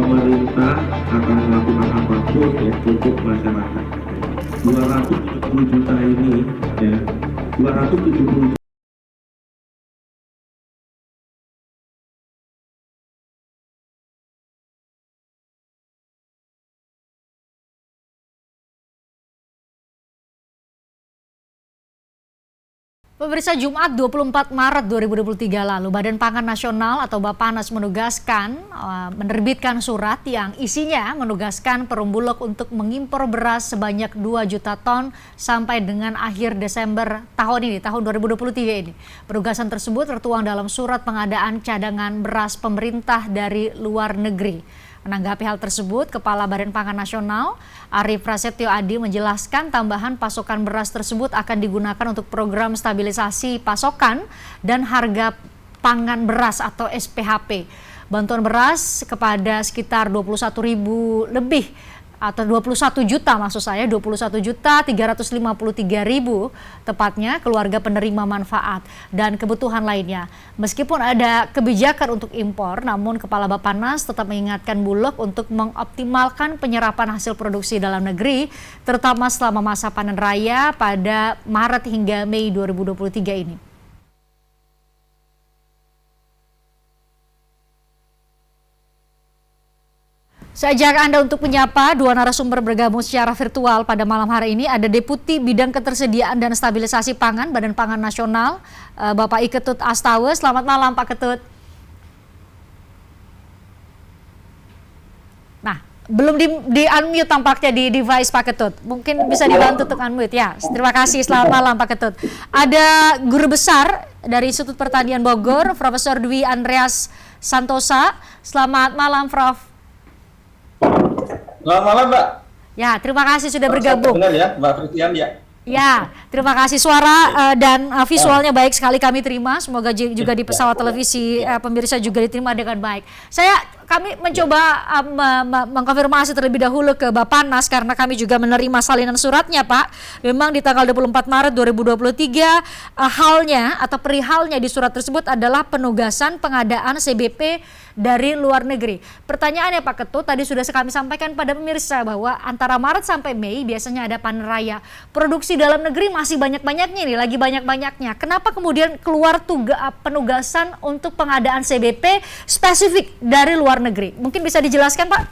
pemerintah akan melakukan apapun ya untuk masyarakat. 270 juta ini ya, 270 Pemirsa, Jumat 24 Maret 2023 lalu, Badan Pangan Nasional atau Bappenas menerbitkan surat yang isinya menugaskan Perum Bulog untuk mengimpor beras sebanyak 2 juta ton sampai dengan akhir Desember tahun ini, tahun 2023 ini. Penugasan tersebut tertuang dalam surat pengadaan cadangan beras pemerintah dari luar negeri. Menanggapi hal tersebut, Kepala Badan Pangan Nasional Arief Prasetyo Adi menjelaskan tambahan pasokan beras tersebut akan digunakan untuk program stabilisasi pasokan dan harga pangan beras atau SPHP. Bantuan beras kepada sekitar 21.000 lebih atau 21 juta maksud saya, 21.353.000 tepatnya keluarga penerima manfaat dan kebutuhan lainnya. Meskipun ada kebijakan untuk impor, namun Kepala Bappenas tetap mengingatkan Bulog untuk mengoptimalkan penyerapan hasil produksi dalam negeri, terutama selama masa panen raya pada Maret hingga Mei 2023 ini. Saya ajak Anda untuk menyapa dua narasumber bergabung secara virtual pada malam hari ini. Ada Deputi Bidang Ketersediaan dan Stabilisasi Pangan Badan Pangan Nasional, Bapak I Ketut Astawa. Selamat malam Pak Ketut. Nah, belum di-unmute tampaknya di device Pak Ketut. Mungkin bisa dibantu untuk unmute ya. Terima kasih, selamat malam Pak Ketut. Ada Guru Besar dari Institut Pertanian Bogor, Profesor Dwi Andreas Santosa. Selamat malam Prof. Selamat malam, Mbak. Ya, terima kasih sudah bergabung. Benar ya, Mbak Fritian ya. Ya, terima kasih. Suara dan visualnya baik sekali kami terima. Semoga juga di pesawat televisi pemirsa juga diterima dengan baik. Kami mencoba mengkonfirmasi terlebih dahulu ke Bappenas karena kami juga menerima salinan suratnya, Pak. Memang di tanggal 24 Maret 2023 halnya atau perihalnya di surat tersebut adalah penugasan pengadaan CBP dari luar negeri. Pertanyaannya Pak Ketut, tadi sudah kami sampaikan pada pemirsa bahwa antara Maret sampai Mei biasanya ada panen raya. Produksi dalam negeri masih banyak-banyaknya nih, lagi banyak-banyaknya. Kenapa kemudian keluar penugasan untuk pengadaan CBP spesifik dari luar negeri? Mungkin bisa dijelaskan Pak?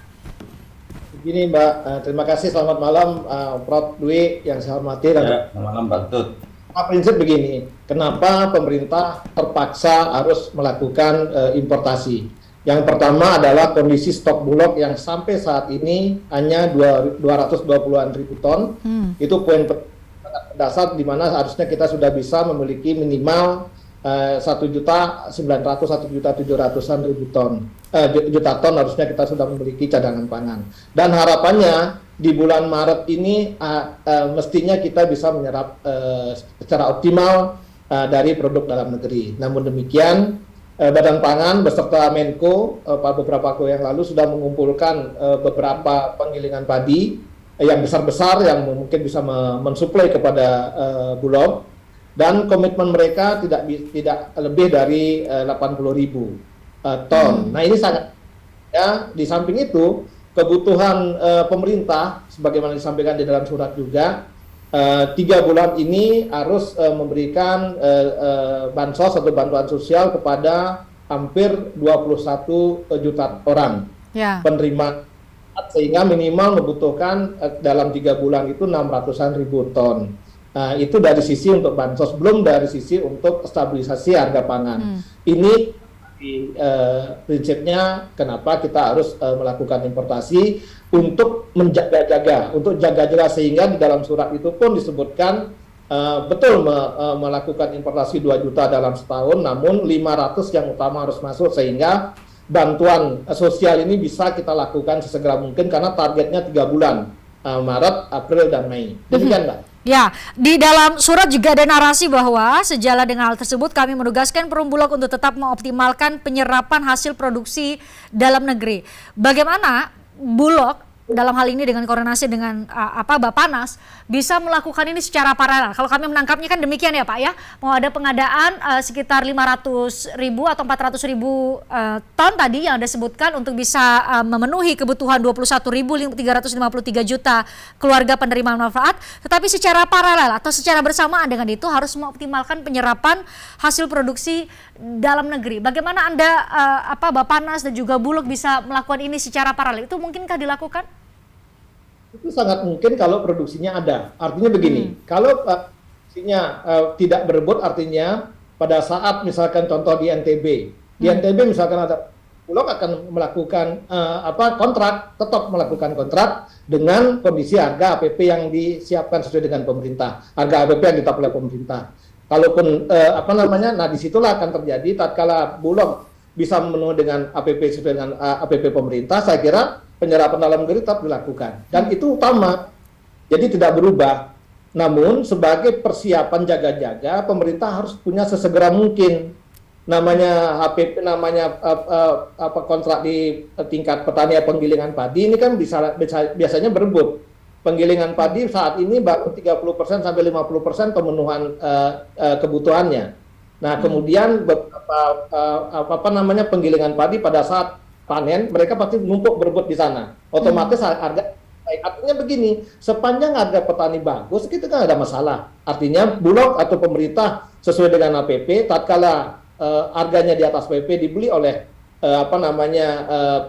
Begini Mbak, terima kasih, selamat malam Prof. Dwi yang saya hormati. Selamat malam Pak Ketut. Prinsip begini, kenapa pemerintah terpaksa harus melakukan importasi? Yang pertama adalah kondisi stok Bulog yang sampai saat ini hanya 220-an ribu ton. Itu poin dasar di mana harusnya kita sudah bisa memiliki minimal 1.900.000-1.700.000 juta ton harusnya kita sudah memiliki cadangan pangan. Dan harapannya di bulan Maret ini mestinya kita bisa menyerap secara optimal dari produk dalam negeri. Namun demikian, Badan Pangan beserta Menko beberapa waktu yang lalu sudah mengumpulkan beberapa penggilingan padi yang besar-besar yang mungkin bisa mensuplai kepada Bulog, dan komitmen mereka tidak lebih dari 80.000 ton. Nah ini sangat ya. Di samping itu kebutuhan pemerintah sebagaimana disampaikan di dalam surat juga, 3 bulan ini harus memberikan bansos atau bantuan sosial kepada hampir 21 juta orang penerima, sehingga minimal membutuhkan dalam 3 bulan itu 600-an ribu ton. Itu dari sisi untuk bansos, belum dari sisi untuk stabilisasi harga pangan. Ini prinsipnya kenapa kita harus melakukan importasi untuk menjaga-jaga, sehingga di dalam surat itu pun disebutkan betul melakukan importasi 2 juta dalam setahun, namun 500 yang utama harus masuk, sehingga bantuan sosial ini bisa kita lakukan sesegera mungkin karena targetnya 3 bulan, Maret, April, dan Mei. Demikian Mbak. Ya, di dalam surat juga ada narasi bahwa sejalan dengan hal tersebut kami menugaskan Perum Bulog untuk tetap mengoptimalkan penyerapan hasil produksi dalam negeri. Bagaimana Bulog dalam hal ini dengan koordinasi dengan Bappenas bisa melakukan ini secara paralel. Kalau kami menangkapnya kan demikian ya Pak ya, mau ada pengadaan sekitar 500.000 atau 400.000 ton tadi yang Anda sebutkan untuk bisa memenuhi kebutuhan 21.353 juta keluarga penerima manfaat, tetapi secara paralel atau secara bersamaan dengan itu harus mengoptimalkan penyerapan hasil produksi dalam negeri. Bagaimana Anda Bappenas dan juga Bulog bisa melakukan ini secara paralel? Itu mungkinkah dilakukan? Itu sangat mungkin kalau produksinya ada. Artinya begini, kalau produksinya tidak berebut, artinya pada saat misalkan contoh di NTB misalkan ada Bulog akan melakukan kontrak, tetap melakukan kontrak dengan kondisi harga APP yang disiapkan sesuai dengan pemerintah, harga APP yang ditetapkan oleh pemerintah. Kalaupun nah disitulah akan terjadi tatkala Bulog bisa memenuhi dengan APP sesuai dengan APP pemerintah, saya kira penyerapan dalam negeri tetap dilakukan, dan itu utama, jadi tidak berubah. Namun sebagai persiapan jaga-jaga, pemerintah harus punya sesegera mungkin namanya HPP, namanya kontrak di tingkat petani penggilingan padi ini kan biasanya berebut. Penggilingan padi saat ini baru 30% sampai 50% pemenuhan kebutuhannya. Nah, kemudian beberapa penggilingan padi pada saat panen mereka pasti numpuk berebut di sana. Otomatis harga baik. Artinya begini, sepanjang harga petani bagus kita kan ada masalah. Artinya Bulog atau pemerintah sesuai dengan APP, tatkala harganya di atas APP dibeli oleh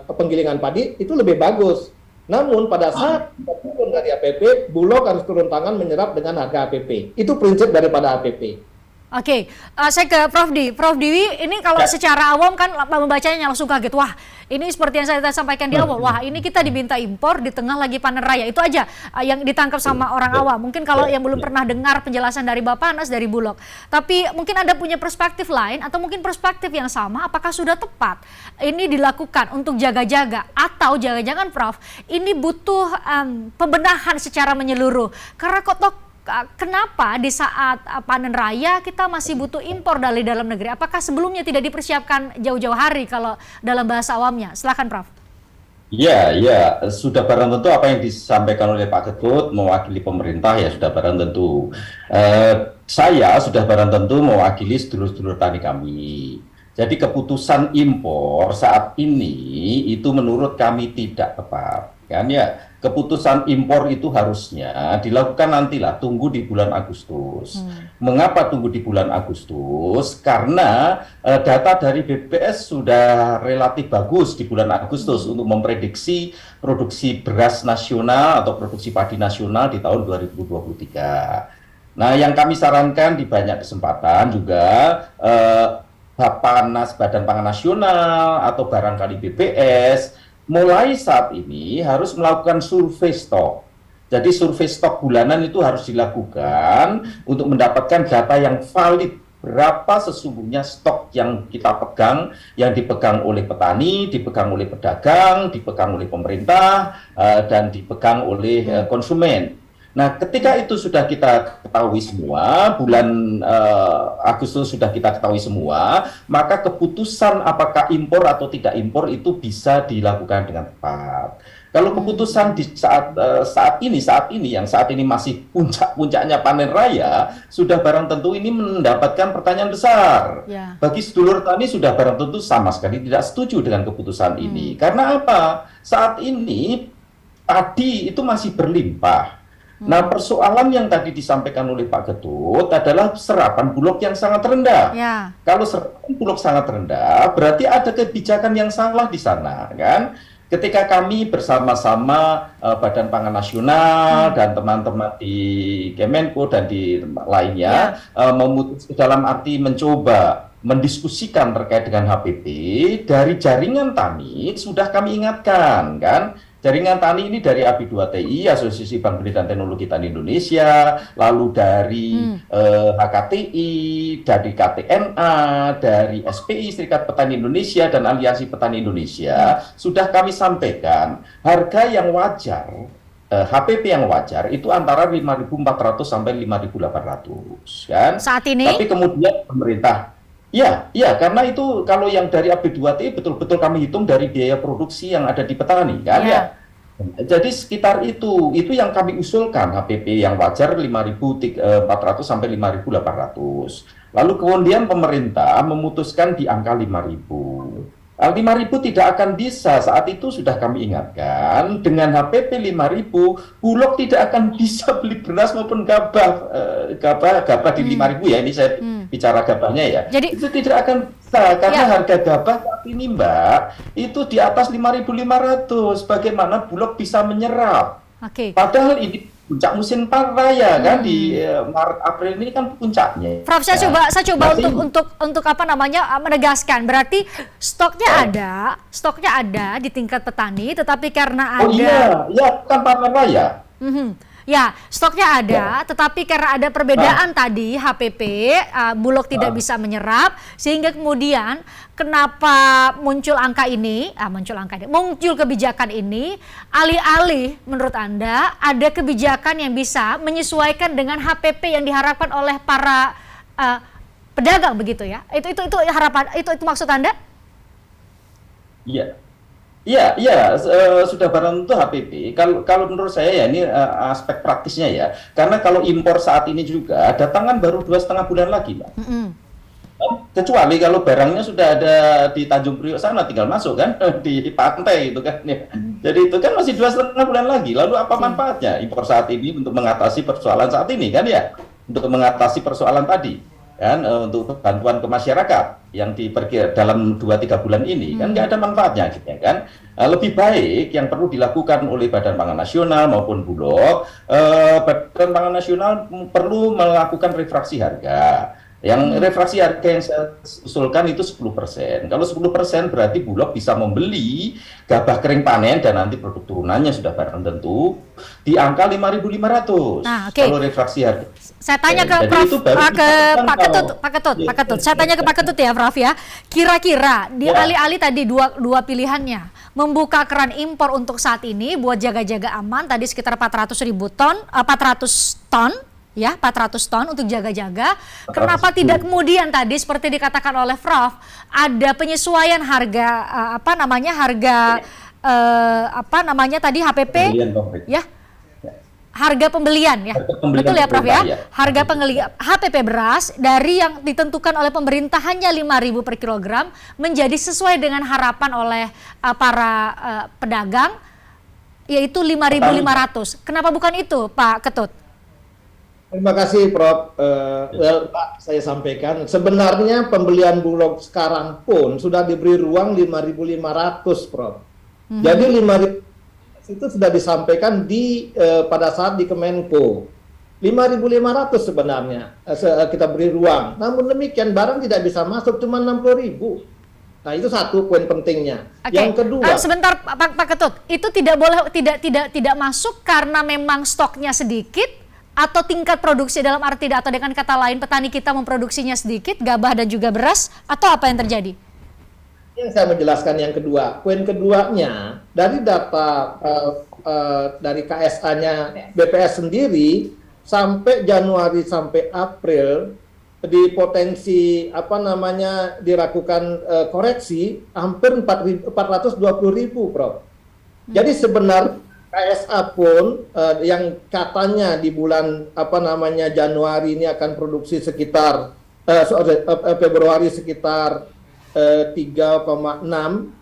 penggilingan padi itu lebih bagus. Namun pada saat turun dari APP, Bulog harus turun tangan menyerap dengan harga APP. Itu prinsip daripada APP. Oke, saya ke Prof. Diwi, ini kalau secara awam kan membacanya langsung kaget, wah ini seperti yang saya sampaikan di awal, wah ini kita diminta impor di tengah lagi panen raya, itu aja yang ditangkap sama orang awam. Mungkin kalau yang belum pernah dengar penjelasan dari Bappenas, dari Bulog, tapi mungkin Anda punya perspektif lain atau mungkin perspektif yang sama, apakah sudah tepat ini dilakukan untuk jaga-jaga atau jangan-jangan Prof, ini butuh pembenahan secara menyeluruh, karena kenapa di saat panen raya kita masih butuh impor dari dalam negeri? Apakah sebelumnya tidak dipersiapkan jauh-jauh hari kalau dalam bahasa awamnya? Silakan Prof. Ya, sudah barang tentu apa yang disampaikan oleh Pak Ketut mewakili pemerintah ya sudah barang tentu. Saya sudah barang tentu mewakili sedulur-sedulur tani kami. Jadi keputusan impor saat ini itu menurut kami tidak tepat. Kan ya, keputusan impor itu harusnya dilakukan nantilah, tunggu di bulan Agustus. Mengapa tunggu di bulan Agustus? Karena data dari BPS sudah relatif bagus di bulan Agustus untuk memprediksi produksi beras nasional atau produksi padi nasional di tahun 2023. Nah, yang kami sarankan di banyak kesempatan juga Bappenas, Badan Pangan Nasional atau barangkali BPS mulai saat ini harus melakukan survei stok. Jadi survei stok bulanan itu harus dilakukan untuk mendapatkan data yang valid, berapa sesungguhnya stok yang kita pegang, yang dipegang oleh petani, dipegang oleh pedagang, dipegang oleh pemerintah, dan dipegang oleh konsumen. Nah, ketika itu sudah kita ketahui semua, bulan Agustus sudah kita ketahui semua, maka keputusan apakah impor atau tidak impor itu bisa dilakukan dengan tepat. Kalau keputusan di saat ini masih puncaknya panen raya, sudah barang tentu ini mendapatkan pertanyaan besar. Bagi sedulur tani sudah barang tentu sama sekali tidak setuju dengan keputusan ini. Karena apa? Saat ini padi itu masih berlimpah. Nah, persoalan yang tadi disampaikan oleh Pak Ketut adalah serapan Bulog yang sangat rendah. Kalau serapan Bulog sangat rendah, berarti ada kebijakan yang salah di sana, kan? Ketika kami bersama-sama Badan Pangan Nasional dan teman-teman di Kemenko dan di lainnya memutus dalam arti mencoba mendiskusikan terkait dengan HPP, dari jaringan tani sudah kami ingatkan, kan? Jaringan tani ini dari ABI2TI, Asosiasi Bank Benih dan Teknologi Tani Indonesia, lalu dari HKTI, dari KTNA, dari SPI, Serikat Petani Indonesia, dan Aliansi Petani Indonesia, sudah kami sampaikan harga yang wajar, HPP yang wajar itu antara 5.400 sampai 5.800, kan? Saat ini? Tapi kemudian pemerintah, ya, karena itu kalau yang dari AB2T betul-betul kami hitung dari biaya produksi yang ada di petani, kan ya. Jadi sekitar itu yang kami usulkan HPP yang wajar 5.400 sampai 5.800. Lalu kemudian pemerintah memutuskan di angka 5.000. 5.000 tidak akan bisa, saat itu sudah kami ingatkan, dengan HPP 5.000, Bulog tidak akan bisa beli beras maupun gabah di 5.000 ya, ini saya bicara gabahnya ya. Jadi, itu tidak akan bisa, karena harga gabah saat ini Mbak, itu di atas 5.500, bagaimana Bulog bisa menyerap? Oke. Padahal ini puncak musim raya kan di Maret April ini kan puncaknya. Prof, saya coba Masih- untuk apa namanya menegaskan. Berarti stoknya ada di tingkat petani, tetapi karena Oh ada iya, kan panen raya. Ya, stoknya ada, tetapi karena ada perbedaan tadi HPP, Bulog tidak bisa menyerap, sehingga kemudian kenapa muncul kebijakan ini, alih-alih menurut Anda ada kebijakan yang bisa menyesuaikan dengan HPP yang diharapkan oleh para pedagang begitu ya? Itu harapan, itu maksud Anda? Iya. Iya, sudah barang tentu HPP. Kalau menurut saya ya ini aspek praktisnya ya. Karena kalau impor saat ini juga datangan baru 2,5 bulan lagi, Mbak. Kecuali kalau barangnya sudah ada di Tanjung Priok sana, tinggal masuk kan di pantai itu kan. Ya. Jadi itu kan masih 2,5 bulan lagi. Lalu apa manfaatnya impor saat ini untuk mengatasi persoalan saat ini kan ya? Untuk mengatasi persoalan tadi. Kan untuk bantuan ke masyarakat yang diperkirakan dalam 2-3 bulan ini kan nggak ada manfaatnya gitu ya kan. Lebih baik yang perlu dilakukan oleh Badan Pangan Nasional maupun Bulog, Badan Pangan Nasional perlu melakukan refraksi harga. Yang refraksi harga yang saya usulkan itu 10%. Kalau 10% berarti Bulog bisa membeli gabah kering panen dan nanti produk turunannya sudah barang tentu di angka 5.500. Nah, oke. Kalau refraksi harga. Saya tanya ke Jadi Prof, itu baru ke kita Pak tahu. Pak Ketut. Saya tanya ke Pak Ketut ya, Prof ya. Kira-kira di alih-alih tadi dua pilihannya, membuka keran impor untuk saat ini buat jaga-jaga aman tadi sekitar 400 ton ya, 400 ton untuk jaga-jaga. Kenapa tidak kemudian tadi seperti dikatakan oleh Prof, ada penyesuaian harga tadi HPP ya? Harga pembelian ya. Betul ya Prof ya? Harga pembelian HPP beras dari yang ditentukan oleh pemerintah hanya 5.000 per kilogram menjadi sesuai dengan harapan oleh para pedagang yaitu 5.500. Kenapa bukan itu Pak Ketut? Terima kasih Prof. Pak, saya sampaikan sebenarnya pembelian Bulog sekarang pun sudah diberi ruang 5.500 Prof. Jadi 5.000 itu sudah disampaikan pada saat di Kemenko. 5.500 sebenarnya kita beri ruang. Namun demikian barang tidak bisa masuk cuma 60.000. Nah, itu satu poin pentingnya. Okay. Yang kedua, sebentar Pak Ketut, itu tidak masuk karena memang stoknya sedikit atau tingkat produksi dalam arti atau dengan kata lain petani kita memproduksinya sedikit gabah dan juga beras atau apa yang terjadi? Yang saya menjelaskan yang kedua, poin keduanya dari data dari KSA-nya BPS sendiri sampai Januari sampai April di potensi dilakukan koreksi hampir 420.000 Prof. Jadi sebenarnya KSA pun yang katanya di bulan Januari ini akan produksi sekitar Februari sekitar 3,6,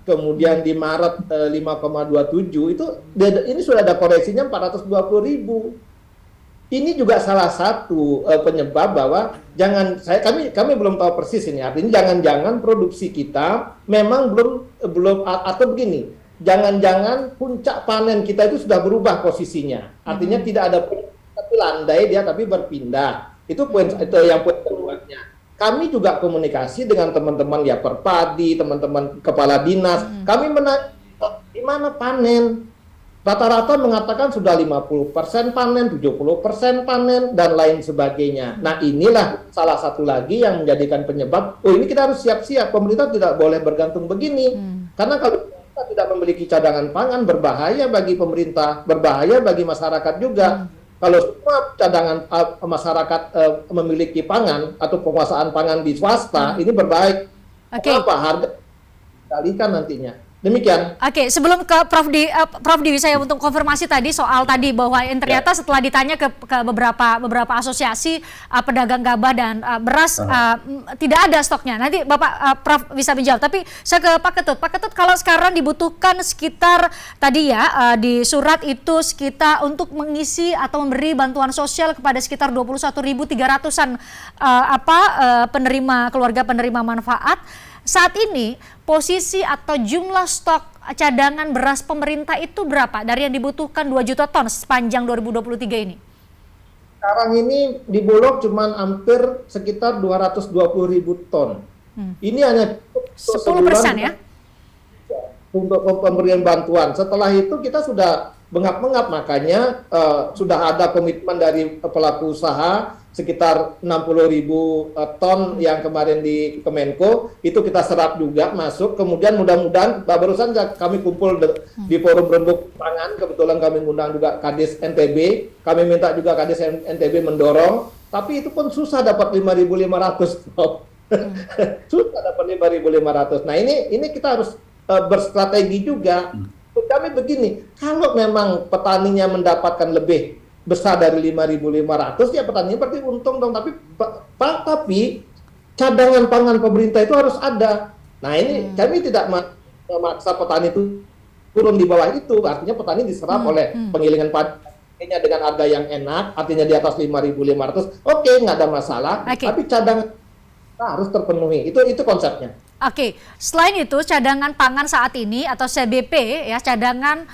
kemudian di Maret 5,27 itu ini sudah ada koreksinya 420.000. Ini juga salah satu penyebab bahwa kami belum tahu persis ini, artinya jangan-jangan produksi kita memang belum atau begini. Jangan-jangan puncak panen kita itu sudah berubah posisinya. Artinya tidak ada tapi landai dia tapi berpindah. Itu yang poin keduanya. Kami juga komunikasi dengan teman-teman ya Perpadi, teman-teman kepala dinas. Kami menanya di mana panen. Rata-rata mengatakan sudah 50% panen, 70% panen dan lain sebagainya. Nah, inilah salah satu lagi yang menjadikan penyebab, ini kita harus siap-siap. Pemerintah tidak boleh bergantung begini. Karena kalau kita tidak memiliki cadangan pangan berbahaya bagi pemerintah, berbahaya bagi masyarakat juga. Kalau semua cadangan masyarakat memiliki pangan atau penguasaan pangan di swasta, ini berbahaya. Kenapa? Harga dikalikan nantinya. Demikian. Oke, sebelum ke Prof Dwi, saya untuk konfirmasi tadi soal tadi bahwa ternyata setelah ditanya ke beberapa asosiasi pedagang gabah dan beras tidak ada stoknya. Nanti Bapak Prof bisa menjawab. Tapi saya ke Pak Ketut. Pak Ketut, kalau sekarang dibutuhkan sekitar tadi ya di surat itu sekitar untuk mengisi atau memberi bantuan sosial kepada sekitar 21.300-an keluarga penerima manfaat. Saat ini posisi atau jumlah stok cadangan beras pemerintah itu berapa dari yang dibutuhkan 2 juta ton sepanjang 2023 ini? Sekarang ini di Bulog cuma hampir sekitar 220.000 ton. Ini hanya 10% ya? Untuk pemberian bantuan. Setelah itu kita sudah bengap-bengap, makanya sudah ada komitmen dari pelaku usaha sekitar 60.000 ton yang kemarin di Kemenko, itu kita serap juga masuk. Kemudian mudah-mudahan barusan kami kumpul di forum Rembuk Pangan, kebetulan kami ngundang juga Kadis NTB, kami minta juga Kadis NTB mendorong, tapi itu pun susah dapat 5.500 ton. Susah dapat 5.500. Nah ini kita harus berstrategi juga. Kami begini, kalau memang petaninya mendapatkan lebih besar dari 5.500, ya petani berarti untung dong. Tapi cadangan pangan pemerintah itu harus ada. Nah ini kami tidak memaksa petani itu turun di bawah itu. Artinya petani diserap oleh penggilingan padinya dengan harga yang enak, artinya di atas 5.500. Oke, nggak ada masalah. Tapi cadangan harus terpenuhi. Itu konsepnya. Oke, selain itu cadangan pangan saat ini atau CBP ya, cadangan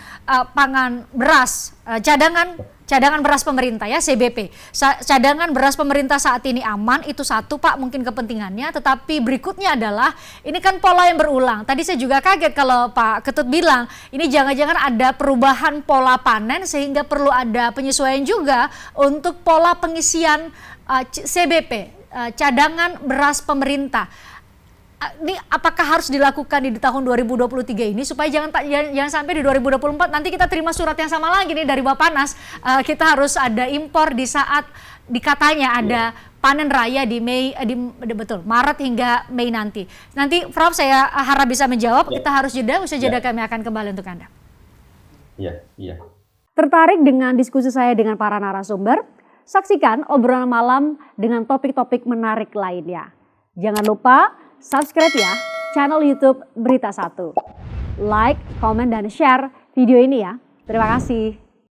pangan beras, cadangan beras pemerintah ya, CBP. Cadangan beras pemerintah saat ini aman, itu satu Pak mungkin kepentingannya, tetapi berikutnya adalah ini kan pola yang berulang. Tadi saya juga kaget kalau Pak Ketut bilang ini jangan-jangan ada perubahan pola panen sehingga perlu ada penyesuaian juga untuk pola pengisian CBP, cadangan beras pemerintah. Ini apakah harus dilakukan di tahun 2023 ini supaya jangan sampai di 2024 nanti kita terima surat yang sama lagi nih dari Bappenas, kita harus ada impor di saat dikatanya ada panen raya di betul Maret hingga Mei nanti. Nanti Prof saya harap bisa menjawab. Kita harus jeda, usai jeda kami akan kembali untuk Anda. Iya. Tertarik dengan diskusi saya dengan para narasumber? Saksikan obrolan malam dengan topik-topik menarik lainnya. Jangan lupa subscribe ya channel YouTube Berita 1. Like, komen, dan share video ini ya. Terima kasih.